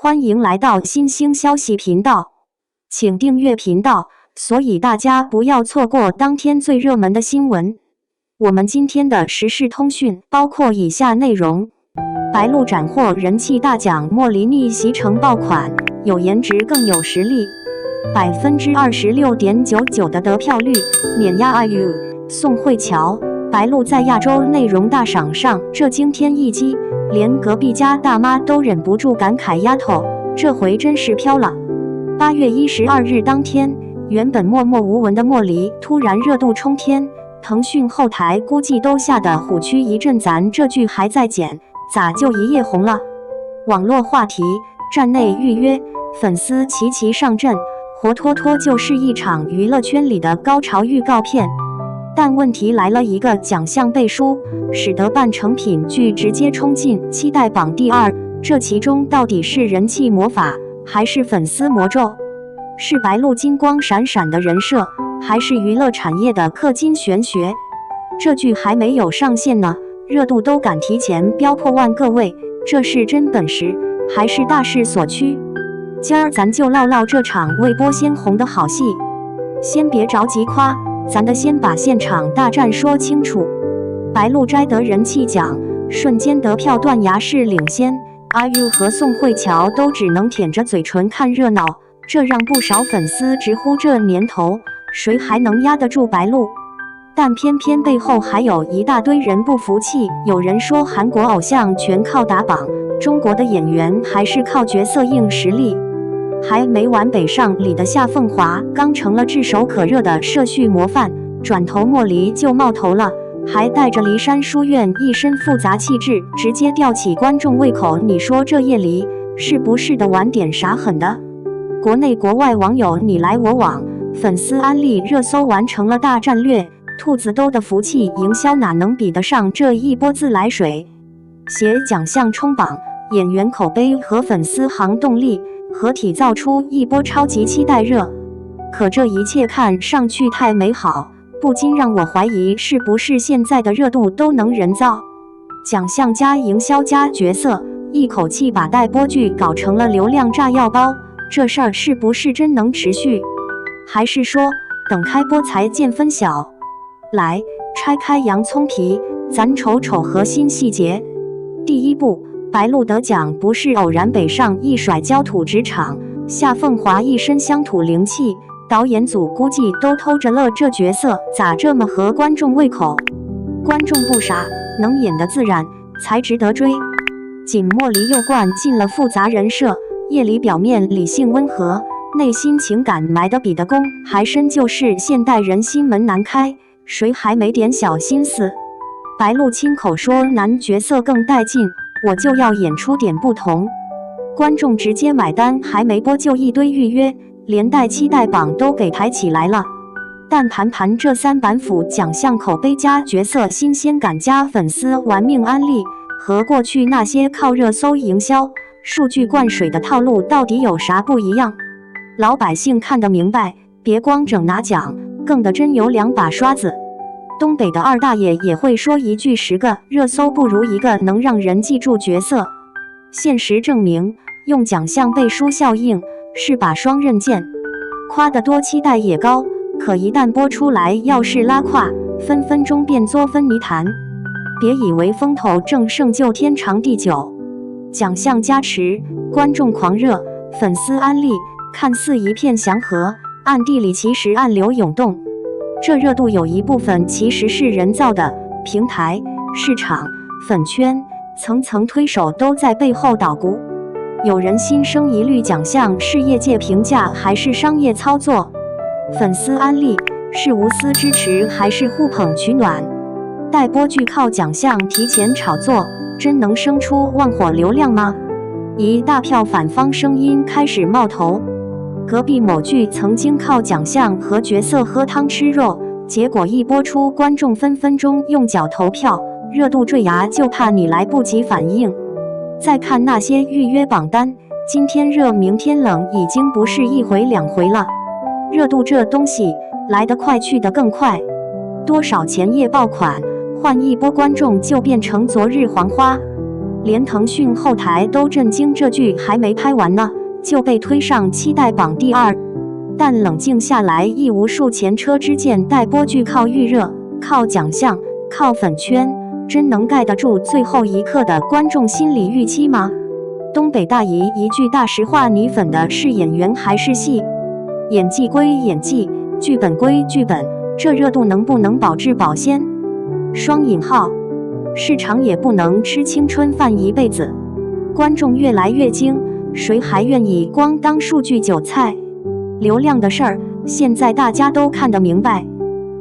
欢迎来到新兴消息频道，请订阅频道，所以大家不要错过当天最热门的新闻。我们今天的时事通讯包括以下内容：白鹿斩获人气大奖，莫莉逆袭成爆款，有颜值更有实力，26.99%的得票率，碾压 IU、宋慧乔。白鹿在亚洲内容大赏上这惊天一击，连隔壁家大妈都忍不住感慨：丫头，这回真是飘了。8月12日当天，原本默默无闻的莫莉突然热度冲天，腾讯后台估计都吓得虎躯一震，咱这剧还在剪，咋就一夜红了？网络话题：站内预约，粉丝齐齐上阵，活脱脱就是一场娱乐圈里的高潮预告片。但问题来了，一个奖项背书，使得半成品剧直接冲进期待榜第2，这其中到底是人气魔法，还是粉丝魔咒？是白鹿金光闪闪的人设，还是娱乐产业的氪金玄学？这剧还没有上线呢，热度都敢提前飙破万，各位，这是真本事，还是大势所趋？今儿咱就唠唠这场未播先红的好戏。先别着急夸，咱得先把现场大战说清楚。白鹿摘得人气奖，瞬间得票断崖式领先，IU 和宋慧乔都只能舔着嘴唇看热闹，这让不少粉丝直呼这年头谁还能压得住白鹿？但偏偏背后还有一大堆人不服气，有人说韩国偶像全靠打榜，中国的演员还是靠角色硬实力。还没完，北上里的夏凤华刚成了炙手可热的社畜模范，转头莫莉就冒头了，还带着骊山书院一身复杂气质，直接吊起观众胃口。你说这夜里是不是的玩点啥狠的？国内国外网友你来我往，粉丝安利热搜完成了大战略，兔子兜的福气营销哪能比得上这一波自来水？携奖项冲榜，演员口碑和粉丝行动力合体造出一波超级期待热，可这一切看上去太美好，不禁让我怀疑是不是现在的热度都能人造？奖项加营销加角色，一口气把待播剧搞成了流量炸药包，这事儿是不是真能持续？还是说等开播才见分晓？来，拆开洋葱皮，咱瞅瞅核心细节。第一步，白鹿得奖不是偶然，北上一甩焦土职场，夏凤华一身乡土灵气，导演组估计都偷着乐，这角色咋这么合观众胃口？观众不傻，能演得自然才值得追。仅莫莉又灌进了复杂人设，夜里表面理性温和，内心情感埋得比得公还深，就是现代人心门难开，谁还没点小心思？白鹿亲口说男角色更带劲，我就要演出点不同，观众直接买单，还没播就一堆预约，连带期待榜都给抬起来了。但盘这3板斧，奖项口碑加角色新鲜感加粉丝玩命安利，和过去那些靠热搜营销、数据灌水的套路到底有啥不一样？老百姓看得明白，别光整拿奖，更得真有2把刷子。东北的二大爷也会说一句10个热搜不如一个能让人记住角色。现实证明，用奖项背书效应是把双刃剑，夸得多期待也高，可一旦播出来要是拉胯，分分钟变作分泥潭。别以为风头正盛就天长地久，奖项加持，观众狂热，粉丝安利，看似一片祥和，暗地里其实暗流涌动。这热度有一部分其实是人造的，平台、市场、粉圈层层推手都在背后捣鼓。有人心生疑虑，奖项是业界评价还是商业操作？粉丝安利是无私支持还是互捧取暖？待播剧靠奖项提前炒作，真能生出旺火流量吗？一大票反方声音开始冒头。隔壁某剧曾经靠奖项和角色喝汤吃肉，结果一播出，观众分分钟用脚投票，热度坠崖，就怕你来不及反应。再看那些预约榜单，今天热明天冷，已经不是1回2回了。热度这东西来得快去得更快，多少前夜爆款，换一波观众就变成昨日黄花。连腾讯后台都震惊，这剧还没拍完呢，就被推上期待榜第2。但冷静下来，亦无数前车之鉴，待播剧靠预热、靠奖项、靠粉圈，真能盖得住最后一刻的观众心理预期吗？东北大姨一句大实话，你粉的是演员还是戏？演技归演技，剧本归剧本，这热度能不能保质保鲜？双引号，市场也不能吃青春饭一辈子。观众越来越精，谁还愿意光当数据韭菜？流量的事儿，现在大家都看得明白。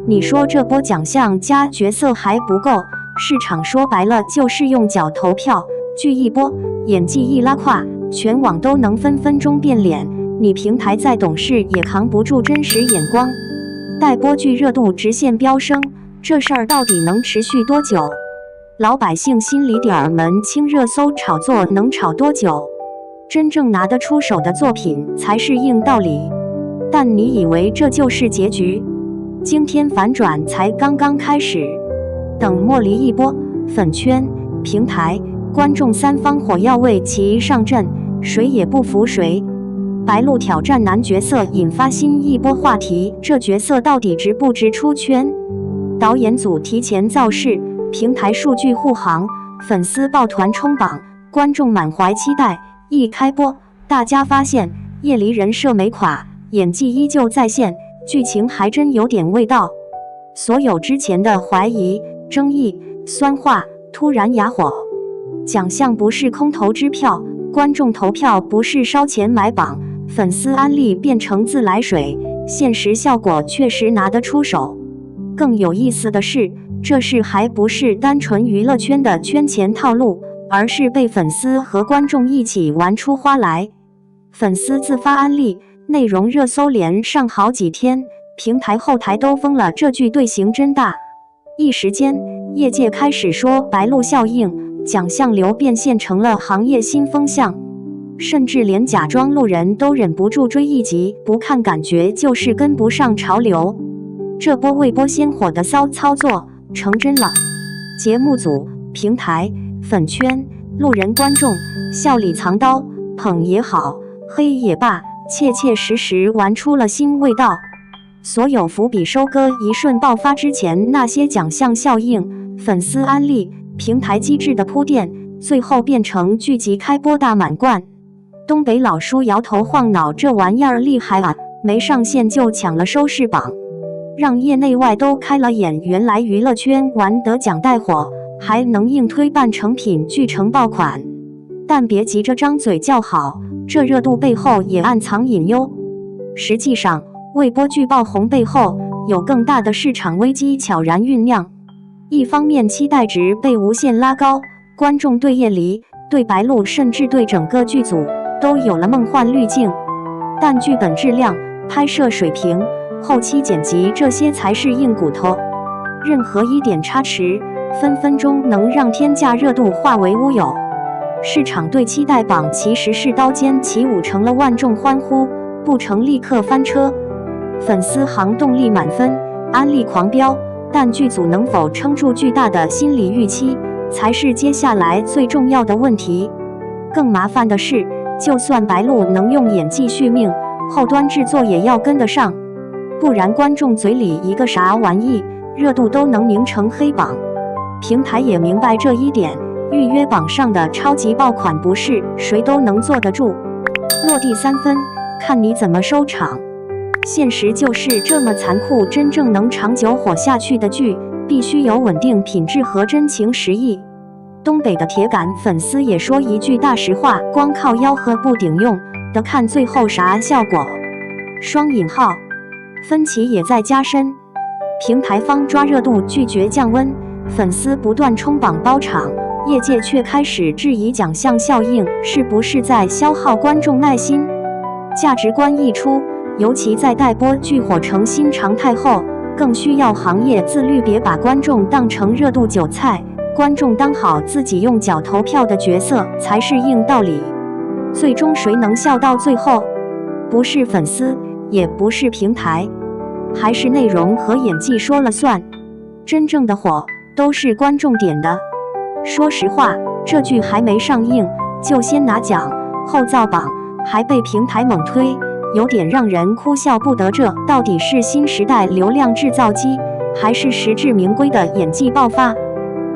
你说这波奖项加角色还不够，市场说白了就是用脚投票，剧一播，演技一拉胯，全网都能分分钟变脸。你平台再懂事也扛不住真实眼光。待播剧热度直线飙升，这事儿到底能持续多久？老百姓心里点儿门清热搜炒作能炒多久？真正拿得出手的作品才是硬道理。但你以为这就是结局？惊天反转才刚刚开始。等莫离一波，粉圈、平台、观众三方火药味齐上阵，谁也不服谁。白鹿挑战男角色引发新一波话题，这角色到底值不值出圈？导演组提前造势，平台数据护航，粉丝抱团冲榜，观众满怀期待。一开播，大家发现叶离人设没垮，演技依旧在线，剧情还真有点味道。所有之前的怀疑、争议、酸话突然哑火。奖项不是空头支票，观众投票不是烧钱买榜，粉丝安利变成自来水，现实效果确实拿得出手。更有意思的是，这事还不是单纯娱乐圈的圈钱套路，而是被粉丝和观众一起玩出花来。粉丝自发安利，内容热搜连上好几天，平台后台都疯了，这剧队形真大。一时间，业界开始说白鹿效应，奖项流变现成了行业新风向，甚至连假装路人都忍不住追一集，不看感觉就是跟不上潮流。这波未播先火的骚操作成真了，节目组、平台、粉圈、路人观众笑里藏刀，捧也好，黑也罢，切切实实玩出了新味道。所有伏笔收割一瞬爆发之前，那些奖项效应、粉丝安利、平台机制的铺垫，最后变成剧集开播大满贯。东北老叔摇头晃脑，这玩意儿厉害啊，没上线就抢了收视榜，让业内外都开了眼。原来娱乐圈玩得奖带火，还能硬推半成品剧成爆款。但别急着张嘴叫好，这热度背后也暗藏隐忧。实际上，未播剧爆红背后有更大的市场危机悄然酝酿。一方面，期待值被无限拉高，观众对叶离、对白鹿，甚至对整个剧组都有了梦幻滤镜。但剧本质量、拍摄水平、后期剪辑这些才是硬骨头，任何一点差池，分分钟能让天价热度化为乌有。市场对期待榜其实是刀尖起舞，成了万众欢呼，不成立刻翻车。粉丝行动力满分，安利狂飙，但剧组能否撑住巨大的心理预期，才是接下来最重要的问题。更麻烦的是，就算白鹿能用演技续命，后端制作也要跟得上，不然观众嘴里一个啥玩意，热度都能拧成黑榜。平台也明白这一点，预约榜上的超级爆款不是谁都能坐得住，落地3分，看你怎么收场。现实就是这么残酷，真正能长久火下去的剧，必须有稳定品质和真情实意。东北的铁杆粉丝也说一句大实话，光靠吆喝不顶用，得看最后啥效果。双引号，分歧也在加深，平台方抓热度拒绝降温，粉丝不断冲榜包场，业界却开始质疑奖项效应是不是在消耗观众耐心。价值观一出，尤其在待播剧火成新常态后，更需要行业自律，别把观众当成热度韭菜，观众当好自己用脚投票的角色才是硬道理。最终谁能笑到最后？不是粉丝，也不是平台，还是内容和演技说了算。真正的火都是观众点的。说实话，这剧还没上映就先拿奖，后造榜，还被平台猛推，有点让人哭笑不得。这到底是新时代流量制造机，还是实至名归的演技爆发？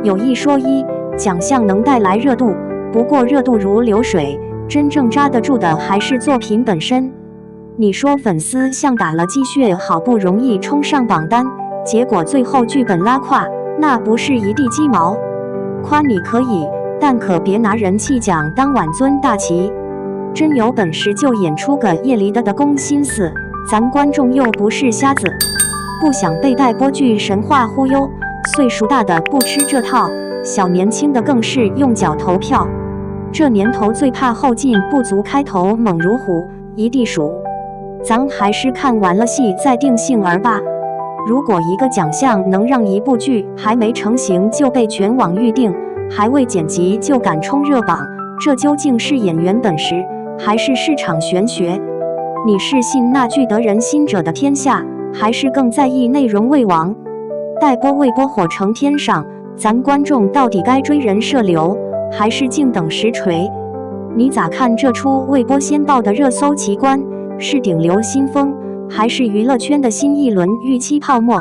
有一说一，奖项能带来热度，不过热度如流水，真正扎得住的还是作品本身。你说粉丝像打了鸡血，好不容易冲上榜单，结果最后剧本拉胯，那不是一地鸡毛？夸你可以，但可别拿人气奖当挽尊大旗。真有本事就演出个叶离的攻心思，咱观众又不是瞎子，不想被待播剧神话忽悠。岁数大的不吃这套，小年轻的更是用脚投票。这年头最怕后劲不足，开头猛如虎，一地鼠。咱还是看完了戏再定性儿吧。如果一个奖项能让一部剧还没成型就被全网预定，还未剪辑就敢冲热榜，这究竟是演员本事，还是市场玄学？你是信那句得人心者的天下，还是更在意内容为王？待播未播火成天上，咱观众到底该追人设流，还是静等实锤？你咋看这出未播先爆的热搜奇观？是顶流新风，还是娱乐圈的新一轮预期泡沫？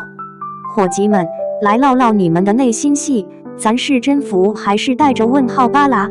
伙计们，来唠唠你们的内心戏，咱是真服还是带着问号巴拉？